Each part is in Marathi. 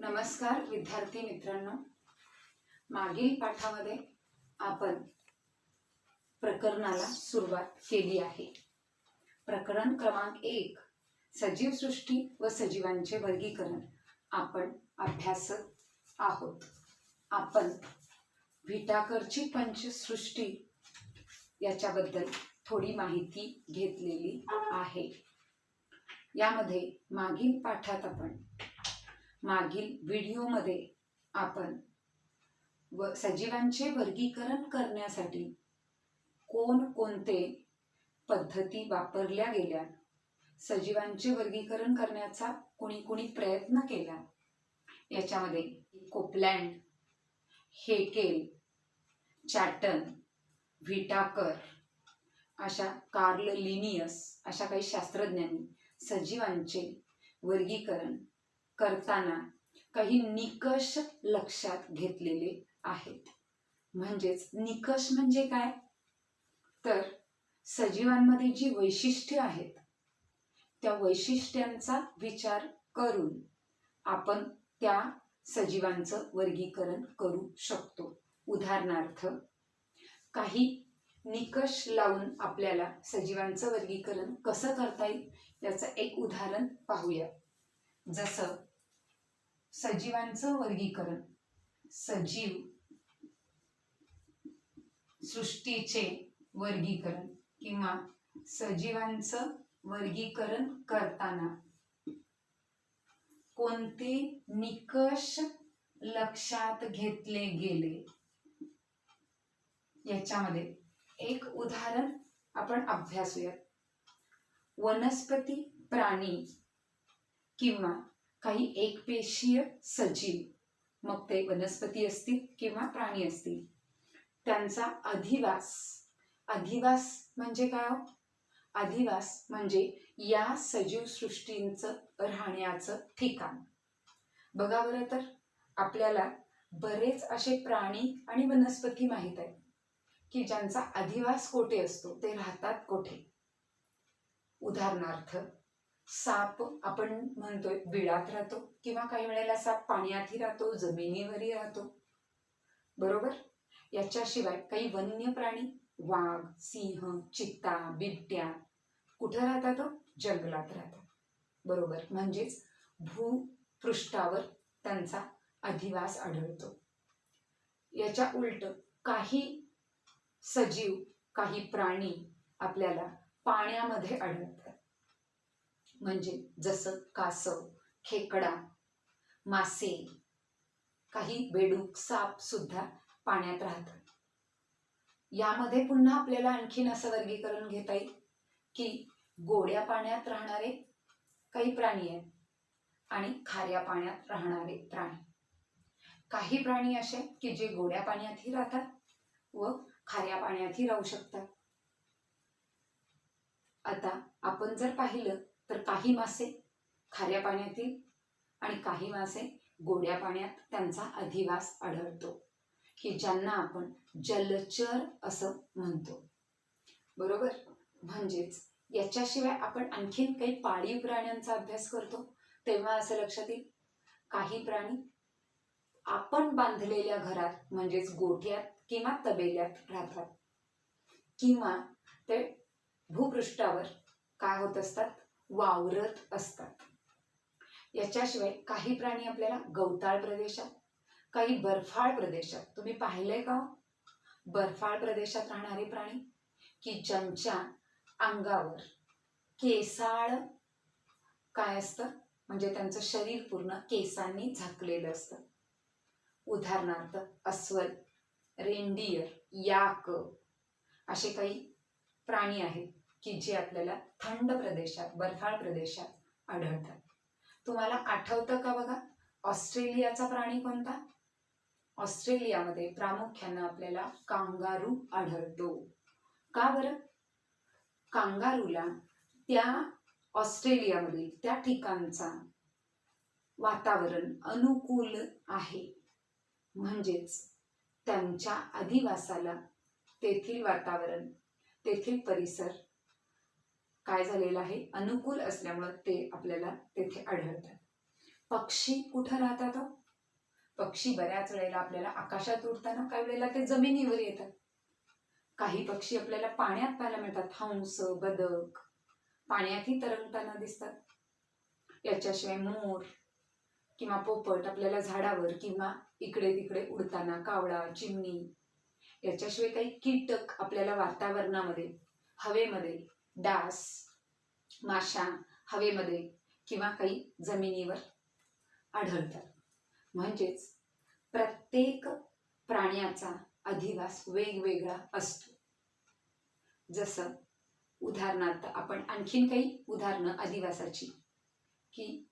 नमस्कार विद्यार्थी मित्रांनो, मागील पाठामध्ये आपण प्रकरणाला सुरुवात केली आहे. प्रकरण क्रमांक 1 सजीव सृष्टी व सजीवांचे वर्गीकरण आपण अभ्यासत आहोत. आपण व्हिटाकरची पंचसृष्टी याच्याबद्दल थोडी माहिती घेतलेली आहे. यामध्ये मागील पाठात मागील व्हिडिओमध्ये आपण सजीवांचे वर्गीकरण करण्यासाठी कोणकोणते पद्धती वापरल्या गेल्या, सजीवांचे वर्गीकरण करण्याचा कोणी प्रयत्न केला, याच्यामध्ये कोपलँड, हेकेल, चॅटन, व्हिटाकर अशा कार्ल लिनियस अशा काही शास्त्रज्ञांनी सजीवांचे वर्गीकरण करताना काही निकष लक्षात घेतलेले आहेत. म्हणजेच निकष म्हणजे काय, तर सजीवांमध्ये जी वैशिष्ट्ये आहेत त्या वैशिष्ट्यांचा विचार करून आपण त्या सजीवांचं वर्गीकरण करू शकतो. उदाहरणार्थ काही निकष लावून आपल्याला सजीवांचं वर्गीकरण कसं करता येईल याचं एक उदाहरण पाहूया. जसं सजीवांचं वर्गीकरण, सजीव सृष्टीचे वर्गीकरण किंवा सजीवांचं वर्गीकरण करताना कोणते निकष लक्षात घेतले गेले याच्यामध्ये एक उदाहरण आपण अभ्यासूया. वनस्पती प्राणी किंवा काही एकपेशीय सजीव, मग ते वनस्पती असतील किंवा प्राणी असतील, त्यांचा अधिवास म्हणजे काय? अधिवास म्हणजे या सजीव सृष्टींचं राहण्याचं ठिकाण. बघा बरं, तर आपल्याला बरेच असे प्राणी आणि वनस्पती माहीत आहेत की ज्यांचा अधिवास कोठे असतो, ते राहतात कोठे. उदाहरणार्थ साप आपण म्हणतोय बिळात राहतो, किंवा काही वेळेला साप पाण्यातही राहतो, जमिनीवरही राहतो, बरोबर. याच्याशिवाय काही वन्य प्राणी, वाघ, सिंह, चित्ता, बिबट्या कुठं राहतात? जंगलात राहतात, बरोबर. म्हणजेच भूपृष्ठावर त्यांचा अधिवास आढळतो. याच्या उलट काही सजीव, काही प्राणी आपल्याला पाण्यामध्ये आढळतात. म्हणजे जसं कासव, खेकडा, मासे, काही बेडूक, साप सुद्धा पाण्यात राहतात. यामध्ये पुन्हा आपल्याला आणखीन असं वर्गीकरण घेता येईल की गोड्या पाण्यात राहणारे काही प्राणी आहेत आणि खाऱ्या पाण्यात राहणारे प्राणी. काही प्राणी असे की जे गोड्या पाण्यातही राहतात व खाऱ्या पाण्यातही राहू शकतात. आता आपण जर पाहिलं तर काही मासे खाऱ्या पाण्यातील आणि काही मासे गोड्या पाण्यात त्यांचा अधिवास आढळतो, की ज्यांना आपण जलचर असं म्हणतो, बरोबर. म्हणजेच याच्याशिवाय आपण आणखीन काही पाळीव प्राण्यांचा अभ्यास करतो तेव्हा असं लक्षात येईल, काही प्राणी आपण बांधलेल्या घरात म्हणजेच गोठ्यात किंवा तबेल्यात राहतात, किंवा ते भूपृष्ठावर काय होत असतात, वावरत असतात. याच्याशिवाय काही प्राणी आपल्याला गवताळ प्रदेशात, काही बर्फाळ प्रदेशात, तुम्ही पाहिलंय का बर्फाळ प्रदेशात राहणारे प्राणी, की ज्यांच्या अंगावर केसाळ काय असतं, म्हणजे त्यांचं शरीर पूर्ण केसांनी झाकलेलं असतं. उदाहरणार्थ अस्वल, रेनडियर, याक असे काही प्राणी आहेत की जे आपल्याला थंड प्रदेशात, बर्फाळ प्रदेशात आढळतात. तुम्हाला आठवतं का? बघा, ऑस्ट्रेलियाचा प्राणी कोणता? ऑस्ट्रेलियामध्ये प्रामुख्याने आपल्याला कांगारू आढळतो. का बरं? कांगारूला त्या ऑस्ट्रेलियामधील त्या ठिकाणचा वातावरण अनुकूल आहे. म्हणजेच त्यांच्या अधिवासाला तेथील वातावरण, तेथील परिसर काय झालेला आहे, अनुकूल असल्यामुळे ते आपल्याला तेथे आढळतात. पक्षी कुठं राहतात हो? पक्षी बऱ्याच वेळेला आपल्याला आकाशात उडताना, काही वेळेला ते जमिनीवर येतात. काही पक्षी आपल्याला पाण्यात पाहायला मिळतात. हंस, बदक पाण्यातही तरंगताना दिसतात. याच्याशिवाय मोर किंवा पोपट आपल्याला झाडावर किंवा इकडे तिकडे उडताना, कावळा, चिमणी. याच्याशिवाय काही कीटक आपल्याला वातावरणामध्ये, हवेमध्ये, डास, माशा हवेमध्ये किंवा काही जमिनीवर आढळतात. म्हणजेच प्रत्येक प्राण्याचा अधिवास वेगवेगळा असतो. जसं उदाहरणार्थ आपण आणखीन काही उदाहरणं अधिवासाची, की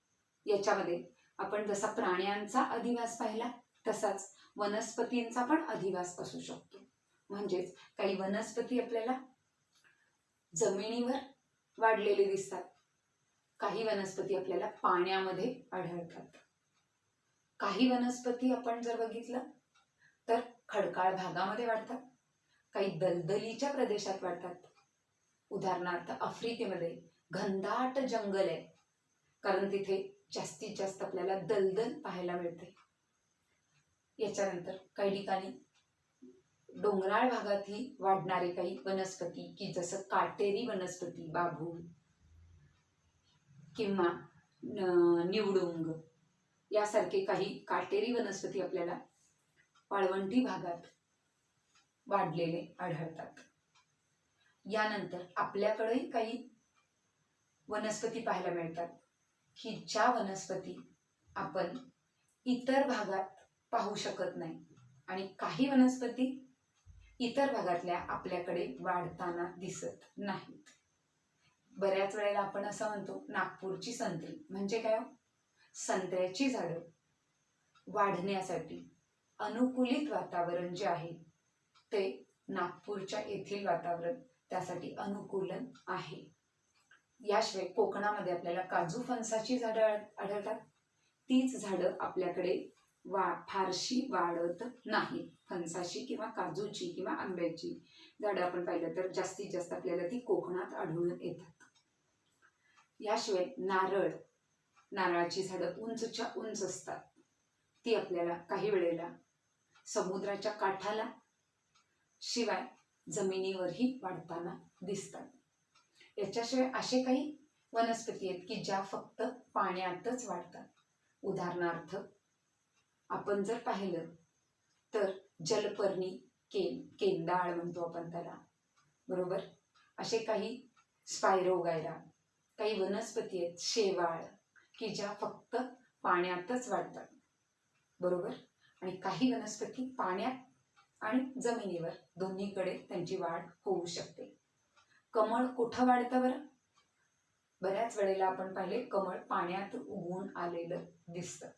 याच्यामध्ये आपण जसा प्राण्यांचा अधिवास पाहिला तसाच वनस्पतींचा पण अधिवास असू शकतो. म्हणजेच काही वनस्पती आपल्याला जमिनीवर वाढलेले दिसतात, काही वनस्पती आपल्याला पाण्यामध्ये आढळतात. काही वनस्पती आपण जर बघितलं तर खडकाळ भागामध्ये वाढतात, काही दलदलीच्या प्रदेशात वाढतात. उदाहरणार्थ आफ्रिकेमध्ये घनदाट जंगल आहे, कारण तिथे जास्तीत जास्त आपल्याला दलदल पाहायला मिळते. याच्यानंतर काही ठिकाणी डोंगराळ भागातही वाढणारे काही वनस्पती, की जसं काटेरी वनस्पती, बाभूळ किंवा निवडुंग यासारखे काही काटेरी वनस्पती आपल्याला वाळवंटी भागात वाढलेले आढळतात. यानंतर आपल्याकडेही काही वनस्पती पाहायला मिळतात, की ज्या वनस्पती आपण इतर भागात पाहू शकत नाही, आणि काही वनस्पती इतर भागातल्या आपल्याकडे वाढताना दिसत नाहीत. बऱ्याच वेळेला आपण असं म्हणतो नागपूरची संत्री. म्हणजे काय हो? संत्र्याची झाडं वाढण्यासाठी अनुकूलित वातावरण जे आहे ते नागपूरच्या येथील वातावरण त्यासाठी अनुकूलन आहे. याशिवाय कोकणामध्ये आपल्याला काजू फणसाची झाडं आढळतात. तीच झाडं आपल्याकडे फारशी वाढत नाही. फणसाची किंवा काजूची किंवा आंब्याची झाडं आपण पाहिलं तर जास्तीत जास्त आपल्याला ती कोकणात आढळून येतात. याशिवाय नारळाची झाडं उंचच्या उंच असतात. ती आपल्याला काही वेळेला समुद्राच्या काठाला शिवाय जमिनीवरही वाढताना दिसतात. याच्याशिवाय असे काही वनस्पती आहेत की ज्या फक्त पाण्यातच वाढतात. उदाहरणार्थ आपण जर पाहिलं तर जलपर्णी केंदाळ म्हणतो आपण त्याला, बरोबर. असे काही स्पायरोगायरा काही वनस्पती आहेत, शेवाळ, की ज्या फक्त पाण्यातच वाढतात, बरोबर. आणि काही वनस्पती पाण्यात आणि जमिनीवर दोन्हीकडे त्यांची वाढ होऊ शकते. कमळ कुठं वाढतं बरं? बऱ्याच वेळेला आपण पाहिले कमळ पाण्यात उगवून आलेलं दिसतं.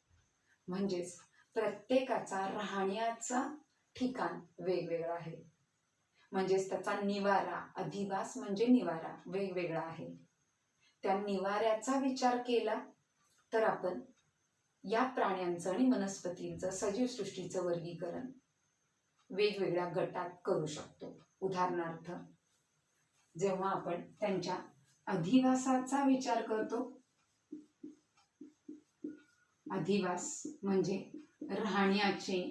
म्हणजेच प्रत्येकाचा राहण्याचा ठिकाण वेगवेगळा आहे. म्हणजेच त्याचा निवारा, अधिवास म्हणजे निवारा वेगवेगळा आहे. त्या निवाऱ्याचा विचार केला तर आपण या प्राण्यांचं आणि वनस्पतींचं, सजीव सृष्टीचं वर्गीकरण वेगवेगळ्या गटात करू शकतो. उदाहरणार्थ जेव्हा आपण त्यांच्या अधिवासाचा विचार करतो, अधिवास म्हणजे राहण्याचे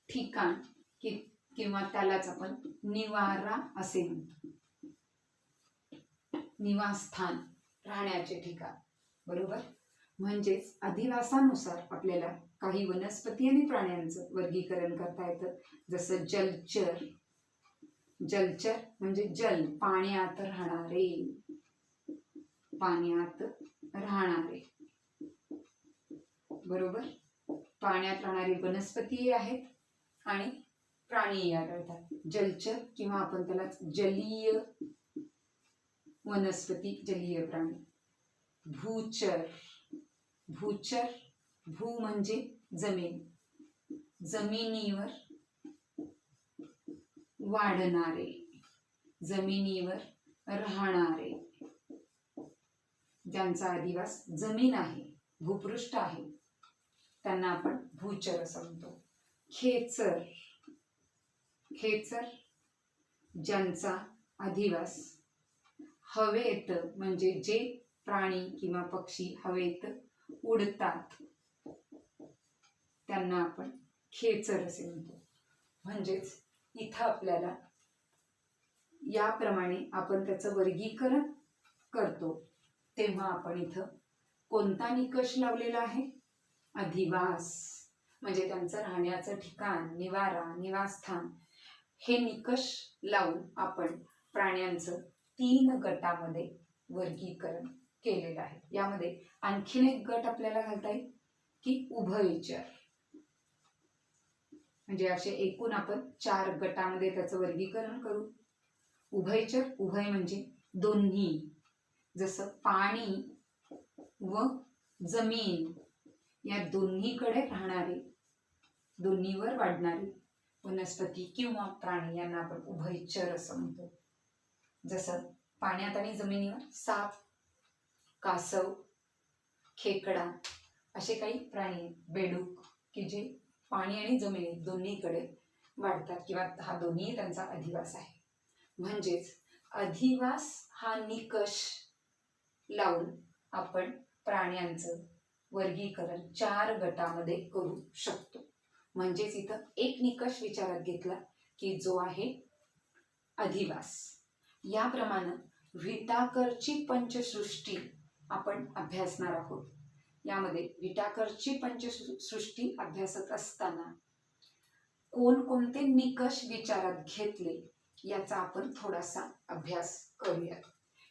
ठिकाण किंवा त्यालाच आपण निवारा असे म्हणतो. निवासस्थान, राहण्याचे ठिकाण, बरोबर. म्हणजेच अधिवासानुसार आपल्याला काही वनस्पती आणि प्राण्यांचं वर्गीकरण करता येतं. जसं जलचर म्हणजे जल, पाण्यात राहणारे, बरोबर. पाण्यात राहणारे वनस्पती आहेत आणि प्राणीही आढळतात. जलचर किंवा आपण त्याला जलीय वनस्पती, जलीय प्राणी. भू म्हणजे जमीन, जमिनीवर वाढणारे, जमिनीवर राहणारे, ज्यांचा अधिवास जमीन आहे, भूपृष्ठ आहे, त्यांना आपण भूचर असं म्हणतो. खेचर ज्यांचा अधिवास हवेत म्हणजे जे प्राणी किंवा पक्षी हवेत उडतात त्यांना आपण खेचर असे म्हणतो. म्हणजेच इथं आपल्याला याप्रमाणे आपण त्याचं वर्गीकरण करतो तेव्हा आपण इथं कोणता निकष लावलेला आहे? अधिवास म्हणजे त्यांचं राहण्याचं ठिकाण, निवारा, निवासस्थान हे निकष लावून आपण प्राण्यांचं 3 गटामध्ये वर्गीकरण केलेलं आहे. यामध्ये आणखीन एक गट आपल्याला घालता येईल की उभयचर. म्हणजे असे एकूण आपण 4 गटामध्ये त्याचं वर्गीकरण करू. उभयचर, उभय म्हणजे दोन्ही, जसं पाणी व जमीन या दोन्हीकडे राहणारे, दोन्हीवर वाढणारे वनस्पती किंवा प्राणी यांना आपण उभयचर असं म्हणतो. जसं पाण्यात आणि जमिनीवर साप, कासव, खेकडा असे काही प्राणी, बेडूक की जे पाणी आणि जमिनी दोन्हीकडे वाढतात किंवा हा दोन्ही त्यांचा अधिवास आहे. म्हणजेच अधिवास हा निकष लावून आपण प्राण्यांचं वर्गीकरण 4 गटामध्ये करू शकतो. म्हणजेच इथं एक निकष विचारात घेतला की जो आहे अधिवास. याप्रमाणे व्हिटाकरची पंचसृष्टी आपण अभ्यासणार आहोत. यामध्ये व्हिटाकरची पंचसृष्टी अभ्यासत असताना कोणकोणते निकष विचारात घेतले याचा आपण थोडासा अभ्यास करूया.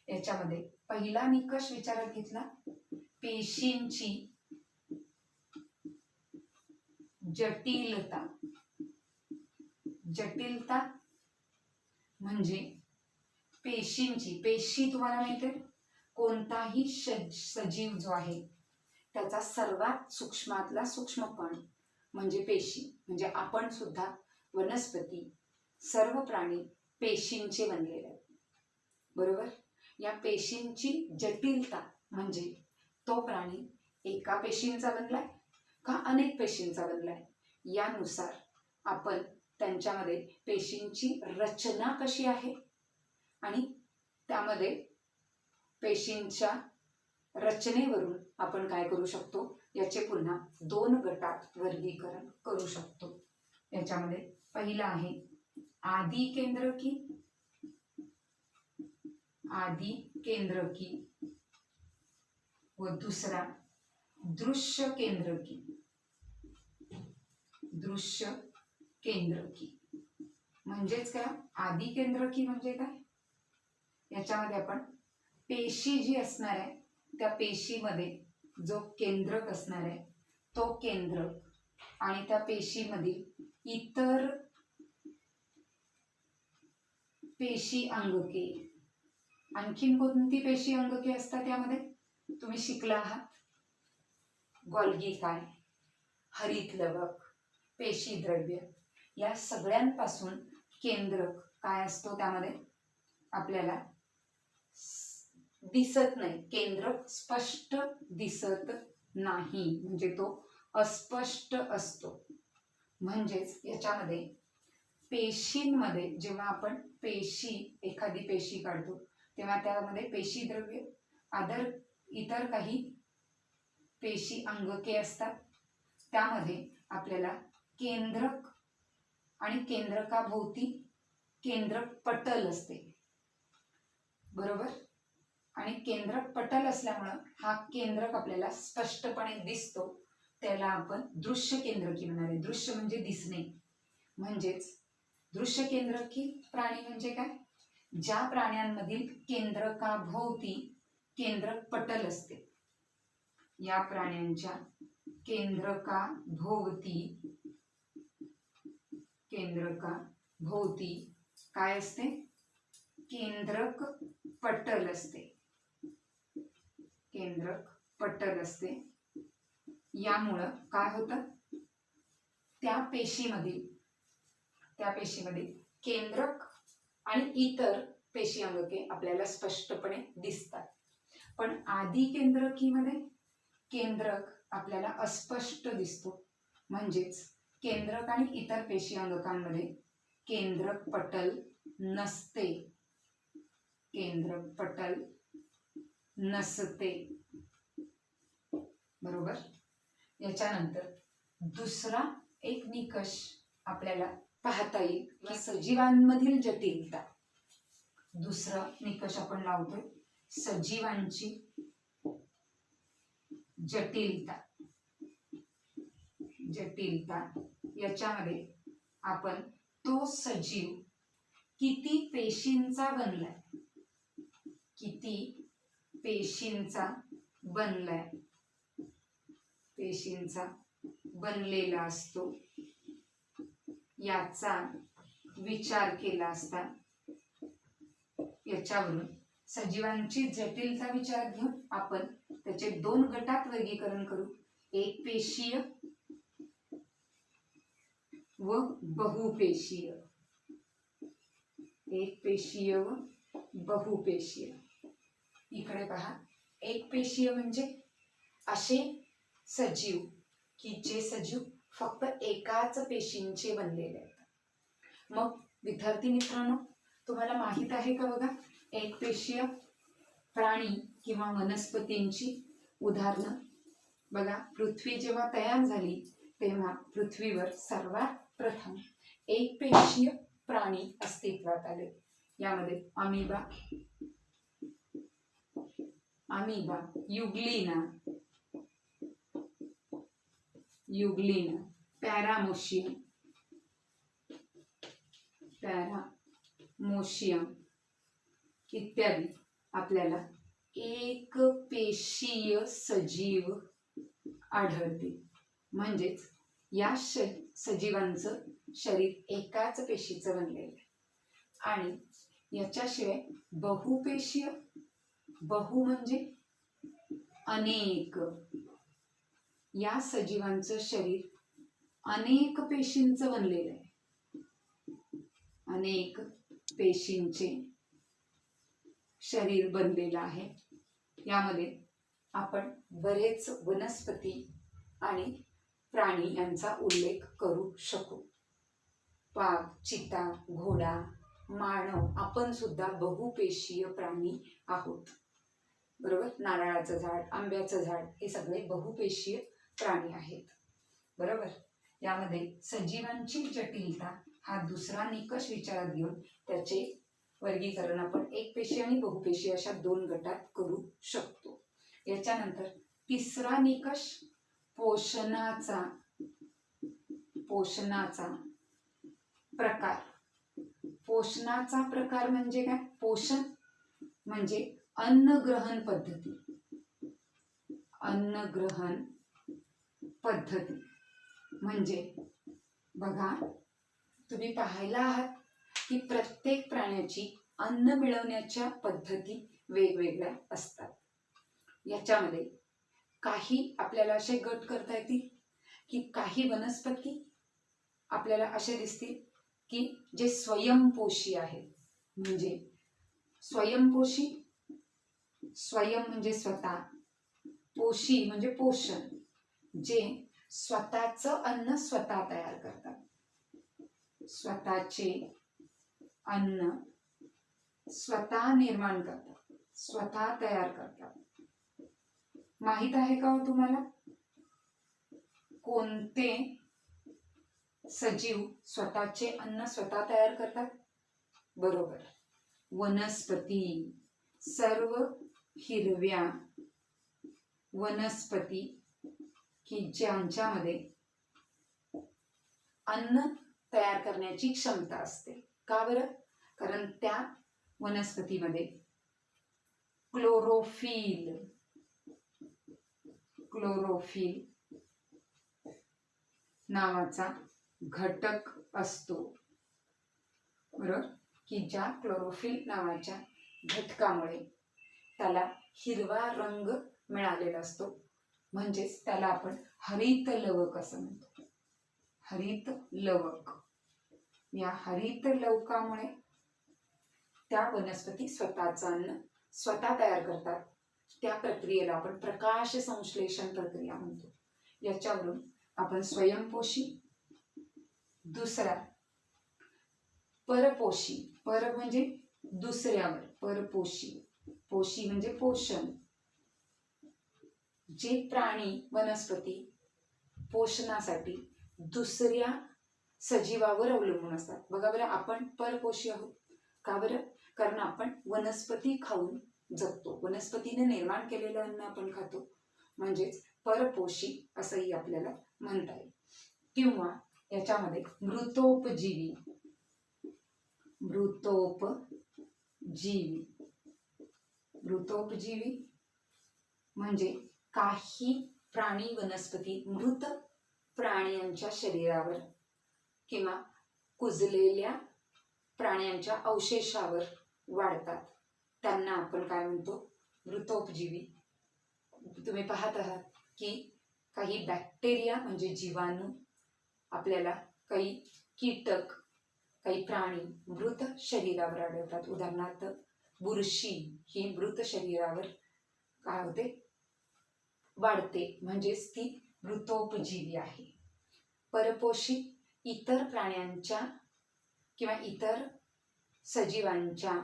याच्यामध्ये पहिला निकष विचारात घेतला पेशींची जटिलता. जटिलता म्हणजे पेशींची, पेशी तुम्हाला माहिती आहे कोणताही सजीव जो आहे त्याचा सर्वात सूक्ष्मातला सूक्ष्म कण म्हणजे पेशी. म्हणजे आपण सुद्धा, वनस्पती, सर्व प्राणी पेशींचे बनलेले आहेत, बरोबर. या पेशींची जटिलता म्हणजे तो प्राणी एका पेशींचा बनलाय का अनेक पेशींचा बनलाय यानुसार आपण त्यांच्यामध्ये पेशींची रचना कशी आहे आणि त्यामध्ये पेशींच्या रचनेवरून आपण काय करू शकतो याचे पुन्हा 2 गटात वर्गीकरण करू शकतो. याच्यामध्ये पहिला आहे आदि केंद्रकी, आदि केंद्रकी व दुसरा दृश्य केंद्रकी, दृश्य केंद्रकी. म्हणजेच काय आदि केंद्रकी म्हणजे काय? याच्यामध्ये आपण पेशी जी असणार आहे त्या पेशीमध्ये जो केंद्रक असणार आहे तो केंद्रक आणि त्या पेशीमधील इतर पेशी अंगके, आणखीन कोणती पेशी अंगके असतात यामध्ये तुम्ही शिकला आहात. गोल्गी काय, हरित लवक, पेशी द्रव्य या सगळ्यांपासून केंद्रक काय असतो त्यामध्ये आपल्याला दिसत नाही. केंद्रक स्पष्ट दिसत नाही म्हणजे तो अस्पष्ट असतो. म्हणजेच याच्यामध्ये पेशींमध्ये जेव्हा आपण एखादी पेशी काढतो तेव्हा त्यामध्ये पेशी द्रव्य इतर काही पेशी अंगके असतात. त्यामध्ये आपल्याला केंद्रक आणि केंद्रकाभोवती केंद्रक पटल असते, बरोबर. आणि केंद्रक पटल असल्यामुळं हा केंद्रक आपल्याला स्पष्टपणे दिसतो. त्याला आपण दृश्य केंद्रकी म्हणणार आहे. दृश्य म्हणजे दिसणे. म्हणजेच दृश्य केंद्रकी प्राणी म्हणजे काय? ज्या प्राण्यांमधील केंद्रकाभोवती केंद्रक पटल असते. या प्राण्यांच्या केंद्रकाभोवती काय असते? केंद्रक पटल असते. केंद्रक पटल असते. यामुळं काय होतं? त्या पेशीमध्ये केंद्रक आणि इतर पेशी अंगके आपल्याला स्पष्टपणे दिसतात. पण आदि केंद्रकीमध्ये केंद्रक आपल्याला अस्पष्ट दिसतो. म्हणजेच केंद्रक आणि इतर पेशी अंगकांमध्ये केंद्रक पटल नसते. केंद्रपटल नसते. बरोबर. याच्यानंतर दुसरा एक निकष आपल्याला पाहता येईल की सजीवांमधील जटिलता. दुसरा निकष आपण लावतोय सजीवांची जटिलता. याच्यामध्ये आपण तो सजीव किती पेशींचा बनलेला असतो याचा विचार केला असता. याच्यावरून सजीवांची जटिलता विचारात घेऊन आपण त्याचे 2 गटात वर्गीकरण करू. एक पेशीय व बहुपेशीय. इकडे पहा, एक पेशीय म्हणजे असे सजीव की जे सजीव फक्त एकाच पेशींचे बनलेले आहेत. मग विद्यार्थी मित्रांनो, तुम्हाला माहित आहे का बघा, एक पेशीय प्राणी किंवा वनस्पतींची उदाहरणं. बघा, पृथ्वी जेव्हा तयार झाली तेव्हा पृथ्वीवर सर्वात प्रथम एक पेशीय प्राणी अस्तित्वात आले. यामध्ये अमिबा, युग्लिना, पॅरामोशियम इत्यादी आपल्याला एक पेशीय सजीव आढळते. म्हणजेच या सजीवांचं शरीर एकाच पेशीचं बनलेलं आहे. आणि याच्याशिवाय बहुपेशीय, बहु म्हणजे अनेक, या सजीवांचं शरीर अनेक पेशींचं बनलेलं आहे. अनेक पेशींचे शरीर बनलेलं आहे. यामध्ये आपण बरेच वनस्पती आणि प्राणी यांचा उल्लेख करू शकू. वाघ, चिता, घोडा, मानव, आपण सुद्धा बहुपेशीय प्राणी आहोत. बरोबर. नारळाचं झाड, आंब्याचं झाड हे सगळे बहुपेशीय प्राणी आहेत. बरोबर. यामध्ये सजीवांची जटिलता हा दुसरा निकष विचारात घेऊन त्याचे वर्गीकरण आपण एकपेशीय आणि बहुपेशीय अशा 2 गटात करू शकतो. याच्यानंतर तिसरा निकष पोषणाचा प्रकार. पोषणाचा प्रकार म्हणजे काय? पोषण म्हणजे अन्नग्रहण पद्धती. म्हणजे बघा, तुम्ही पाहायला आहात की प्रत्येक प्राण्याची अन्न मिळवण्याच्या पद्धती वेगवेगळ्या असतात. याच्यामध्ये काही आपल्याला असे गट करता येतील की काही वनस्पती आपल्याला असे दिसतील की जे स्वयंपोषी आहेत. म्हणजे स्वयंपोषी, स्वयं म्हणजे स्वतः, पोषी म्हणजे पोषण, जे स्वतःचं अन्न स्वतः तयार करतात. स्वतःचे अन्न स्वतः निर्माण करतात, स्वतः तयार करतात. माहित आहे का हो तुम्हाला कोणते सजीव स्वतःचे अन्न स्वतः तयार करतात? बरोबर, वनस्पती. सर्व हिरव्या वनस्पती की ज्यांच्यामध्ये अन्न तयार करण्याची क्षमता असते. का बरं? कारण त्या वनस्पतीमध्ये क्लोरोफिल नावाचा घटक असतो. बरोबर, की ज्या क्लोरोफिल नावाच्या घटकामुळे त्याला हिरवा रंग मिळालेला असतो. म्हणजेच त्याला आपण हरित लवक असं म्हणतो. हरित लवक. या हरित लवकामुळे त्या वनस्पती स्वतःचं अन्न स्वतः तयार करतात. त्या प्रक्रियेला आपण प्रकाश संश्लेषण प्रक्रिया म्हणतो. याच्यावरून आपण स्वयंपोषी, दुसरा परपोषी. पर म्हणजे दुसऱ्यावर, परपोषी, पोषी म्हणजे पोषण, जे प्राणी वनस्पती पोषणासाठी दुसऱ्या सजीवावर अवलंबून असतात. बघा बरं, आपण परपोषी आहोत. का बरं? कारण आपण वनस्पती खाऊन जगतो, वनस्पतीने निर्माण केलेलं अन्न आपण खातो, म्हणजेच परपोषी असंही आपल्याला म्हणता येईल. किंवा याच्यामध्ये मृतोपजीवी, मृतोपजीवी, मृतोपजीवी म्हणजे काही प्राणी वनस्पती मृत प्राण्यांच्या शरीरावर किंवा कुजलेल्या प्राण्यांच्या अवशेषावर वाढतात, त्यांना आपण काय म्हणतो? मृतोपजीवी. तुम्ही पाहत आहात की काही बॅक्टेरिया म्हणजे जीवाणू आपल्याला, काही कीटक, काही प्राणी मृत शरीरावर आढळतात. उदाहरणार्थ बुरशी ही मृत शरीरावर काय होते? वाढते, म्हणजेच ती मृतोपजीवी आहे. परपोषी इतर प्राण्यांच्या किंवा इतर सजीवांच्या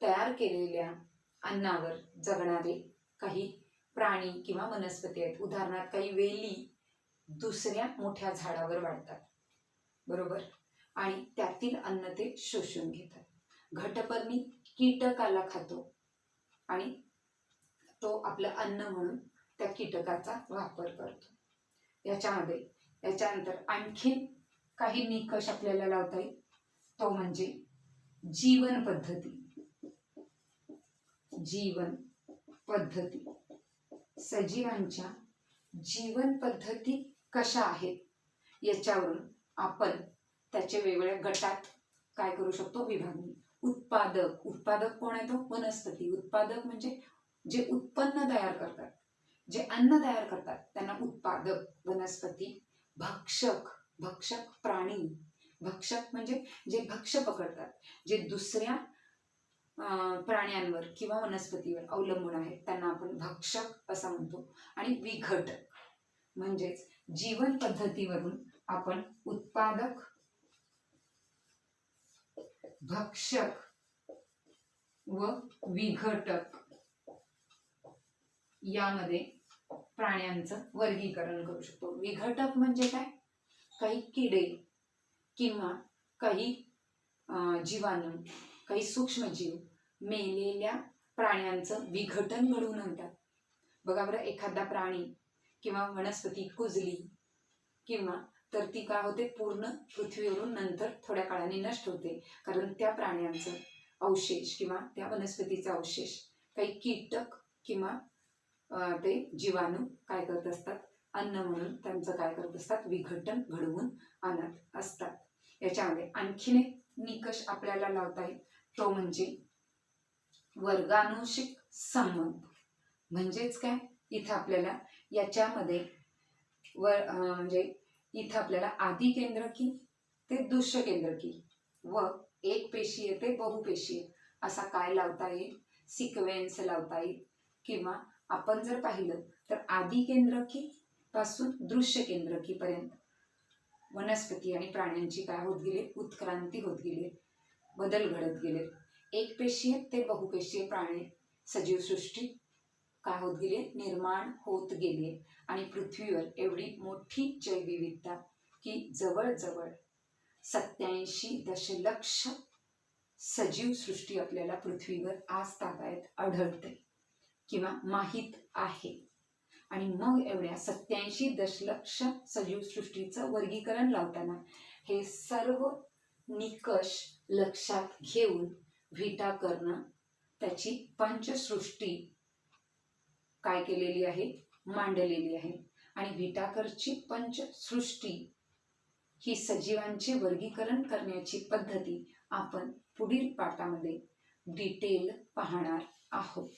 तयार केलेल्या अन्नावर जगणारे काही प्राणी किंवा वनस्पती आहेत. उदाहरणार्थ काही वेली दुसऱ्या मोठ्या झाडावर वाढतात, बरोबर, आणि त्यातील अन्न ते शोषून घेतात. घटपर्णी कीटकाला खातो आणि तो आपलं अन्न म्हणून त्या कीटकाचा वापर करतो. याच्यानंतर आणखीन काही निकष आपल्याला लावता येईल, तो म्हणजे जीवन पद्धती. जीवन पद्धती, सजीवांच्या जीवन पद्धती कशा आहेत याच्यावरून आपण त्याचे वेगवेगळ्या गटात काय करू शकतो? विभागणी. उत्पादक, उत्पादक कोण आहे? तो वनस्पती. उत्पादक म्हणजे जे उत्पन्न तयार करतात, जे अन्न तयार करतात, त्यांना उत्पादक वनस्पती. भक्षक, भक्षक प्राणी, भक्षक म्हणजे जे भक्ष्य पकडतात, जे दुसऱ्या प्राण्यांवर किंवा वनस्पतीवर अवलंबून आहेत, त्यांना आपण भक्षक असं म्हणतो. आणि विघटक म्हणजेच जीवन पद्धतीवरून आपण उत्पादक, भक्षक व विघटक यामध्ये प्राण्यांचं वर्गीकरण करू शकतो. विघटक म्हणजे काय? काही किडे किंवा काही जीवाणू, काही सूक्ष्मजीव मेलेल्या प्राण्यांचं विघटन घडवून आणतात. बघा बरं, एखादा प्राणी किंवा वनस्पती कुजली किंवा तर ती काय होते? पूर्ण पृथ्वीवरून नंतर थोड्या काळाने नष्ट होते, कारण त्या प्राण्यांचं अवशेष किंवा त्या वनस्पतीचा अवशेष काही कीटक किंवा ते जीवाणू काय करत असतात? अन्न म्हणून त्यांचं काय करत असतात? विघटन घडवून आणत असतात. याच्यामध्ये आणखीन एक निकष आपल्याला लावता येईल, तो म्हणजे वर्गानुषिक संबंध. म्हणजेच काय? इथं आपल्याला याच्यामध्ये म्हणजे इथं आपल्याला आदी केंद्रकी ते दुष्य केंद्रकी व एक पेशीय ते बहुपेशीय असा काय लावता येईल? सिक्वेन्स लावता येईल. किंवा आपण जर पाहिलं तर आदी केंद्रकी पासून दृश्य केंद्रकी पर्यंत वनस्पती आणि प्राण्यांची काय होत गेली? उत्क्रांती होत गेली, बदल घडत गेले. एक पेशीय ते बहुपेशीय प्राणी सजीवसृष्टी काय होत गेली? निर्माण होत गेली. आणि पृथ्वीवर एवढी मोठी जैवविविधता की जवळजवळ 87 दशलक्ष सजीवसृष्टी आपल्याला पृथ्वीवर आज तागायत आढळते किंवा माहीत आहे. आणि मग एवढ्या 87 दशलक्ष सजीवसृष्टीचं वर्गीकरण लावताना हे सर्व निकष लक्षात घेऊन व्हिटाकरनं त्याची पंचसृष्टी काय केलेली आहे? मांडलेली आहे. आणि व्हिटाकरची पंचसृष्टी ही सजीवांचे वर्गीकरण करण्याची पद्धती आपण पुढील पाठामध्ये डिटेल पाहणार आहोत.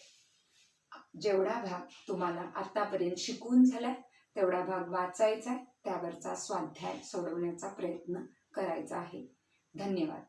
जेवढा भाग तुम्हाला आतापर्यंत शिकून झालाय तेवढा भाग वाचायचा आहे, त्यावरचा स्वाध्याय सोडवण्याचा प्रयत्न करायचा आहे. धन्यवाद.